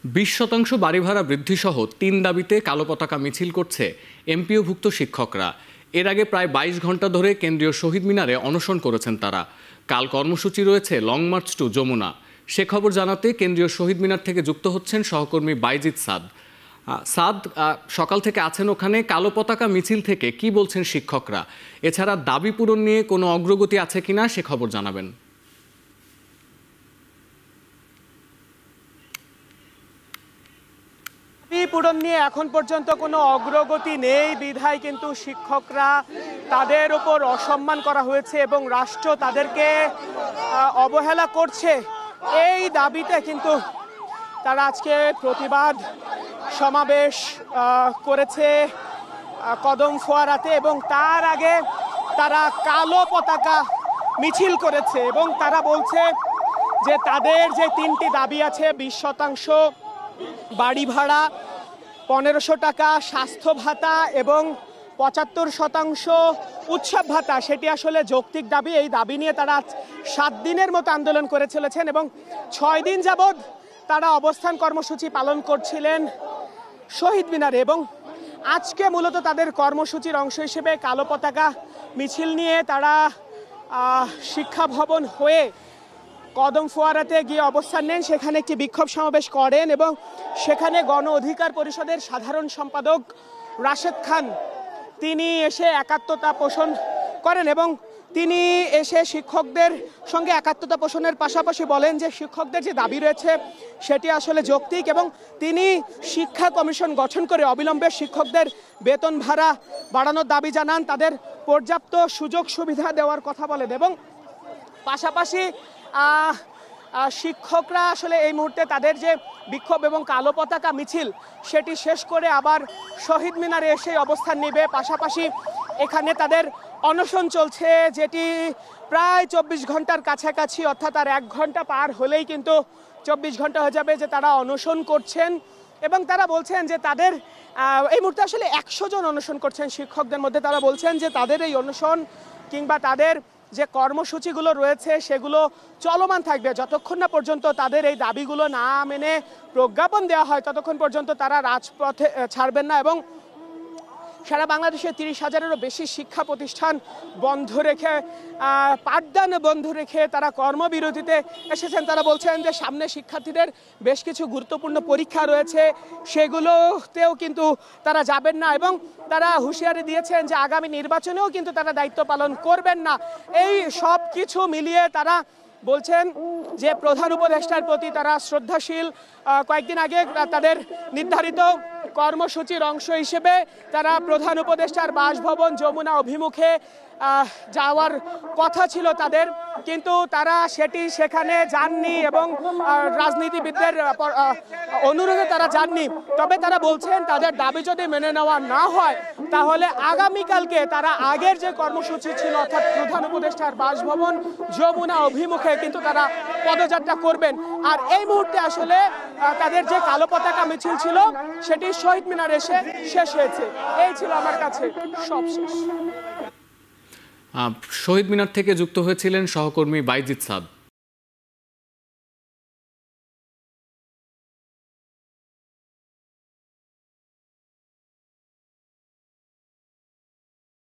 20% বাড়ি ভাড়া বৃদ্ধিসহ 3 দাবিতে কালো পতাকা মিছিল করছে এমপিওভুক্ত শিক্ষকরা। এর আগে প্রায় 22 ঘন্টা ধরে কেন্দ্রীয় শহীদ মিনারে অনশন করেছেন তারা। কাল কর্মসূচি রয়েছে লং মার্চ টু যমুনা। সে খবর জানাতে কেন্দ্রীয় শহীদ মিনার থেকে যুক্ত হচ্ছেন সহকর্মী বাইজিদ সাদ। সাদ, সকাল থেকে আছেন ওখানে। কালো পতাকা মিছিল থেকে কি বলছেন শিক্ষকরা? এছাড়া দাবি পূরণ নিয়ে কোনো অগ্রগতি আছে কিনা সে খবর জানাবেন। পূরণ নিয়ে এখন পর্যন্ত কোনো অগ্রগতি নেই বিধায় কিন্তু শিক্ষকরা তাদের উপর অসম্মান করা হয়েছে এবং রাষ্ট্র তাদেরকে অবহেলা করছে, এই দাবিতে কিন্তু তারা আজকে প্রতিবাদ সমাবেশ করেছে কদম ফোয়ারাতে এবং তার আগে তারা কালো পতাকা মিছিল করেছে এবং তারা বলছে যে তাদের যে 3টি দাবি আছে, 20% বাড়ি ভাড়া, 1500 টাকা স্বাস্থ্য ভাতা এবং 75% উৎসব ভাতা, সেটি আসলে যৌক্তিক দাবি। এই দাবি নিয়ে তারা 7 দিনের মতো আন্দোলন করে চলেছেন এবং 6 দিন যাবৎ তারা অবস্থান কর্মসূচি পালন করছিলেন শহীদ মিনারে এবং আজকে মূলত তাদের কর্মসূচির অংশ হিসেবে কালো পতাকা মিছিল নিয়ে তারা শিক্ষা ভবন হয়ে কদম ফোয়ারাতে গিয়ে অবস্থান নেন। সেখানে একটি বিক্ষোভ সমাবেশ করেন এবং সেখানে গণ অধিকার পরিষদের সাধারণ সম্পাদক রাশেদ খান তিনি এসে একাত্মতা পোষণ করেন এবং তিনি এসে শিক্ষকদের সঙ্গে একাত্মতা পোষণের পাশাপাশি বলেন যে শিক্ষকদের যে দাবি রয়েছে সেটি আসলে যৌক্তিক এবং তিনি শিক্ষা কমিশন গঠন করে অবিলম্বে শিক্ষকদের বেতন ভাড়া বাড়ানোর দাবি জানান, তাদের পর্যাপ্ত সুযোগ সুবিধা দেওয়ার কথা বলেন এবং পাশাপাশি শিক্ষকরা আসলে এই মুহূর্তে তাদের যে বিক্ষোভ এবং কালো পতাকা মিছিল সেটি শেষ করে আবার শহীদ মিনারে এসে অবস্থান নেবে। পাশাপাশি এখানে তাদের অনশন চলছে, যেটি প্রায় 24 ঘন্টার কাছাকাছি, অর্থাৎ আর 1 ঘন্টা পার হলেই কিন্তু 24 ঘন্টা হয়ে যাবে যে তারা অনশন করছেন এবং তারা বলছেন যে তাদের এই মুহূর্তে আসলে 100 জন অনশন করছেন শিক্ষকদের মধ্যে। তারা বলছেন যে তাদের এই অনশন কিংবা তাদের যে কর্মসূচিগুলো রয়েছে সেগুলো চলমান থাকবে যতক্ষণ না পর্যন্ত তাদের এই দাবিগুলো না মেনে প্রজ্ঞাপন দেওয়া হয়, ততক্ষণ পর্যন্ত তারা রাজপথে ছাড়বেন না এবং সারা বাংলাদেশে 30,000-এরও বেশি শিক্ষা প্রতিষ্ঠান বন্ধ রেখে পাঠদান বন্ধ রেখে তারা কর্মবিরতিতে এসেছেন। তারা বলছেন যে সামনে শিক্ষার্থীদের বেশ কিছু গুরুত্বপূর্ণ পরীক্ষা রয়েছে, সেগুলোতেও কিন্তু তারা যাবেন না এবং তারা হুঁশিয়ারি দিয়েছেন যে আগামী নির্বাচনেও কিন্তু তারা দায়িত্ব পালন করবেন না। এই সব কিছু মিলিয়ে তারা বলছেন যে প্রধান উপদেষ্টার প্রতি তারা শ্রদ্ধাশীল। কয়েকদিন আগে তাদের নির্ধারিত কর্মসূচির অংশ হিসেবে তারা প্রধান উপদেষ্টার বাসভবন যমুনা অভিমুখে যাওয়ার কথা ছিল তাদের, কিন্তু তারা সেখানে যাননি এবং রাজনীতিবিদদের অনুরোধে তারা যাননি। তবে তারা বলছেন তাদের দাবি যদি মেনে নেওয়া না হয় তাহলে আগামীকালকে তারা আগের যে কর্মসূচি ছিল অর্থাৎ প্রধান উপদেষ্টার বাসভবন যমুনা অভিমুখে কিন্তু তারা পদযাত্রা করবেন। আর এই মুহূর্তে আসলে তাদের যে কালো পতাকা মিছিল ছিল সেটি শহীদ মিনার এসে শেষ হয়েছে। এই ছিল আমার কাছে সবশেষ। শহীদ মিনার থেকে যুক্ত হয়েছিলেন সহকর্মী বাইজিদ সাদ।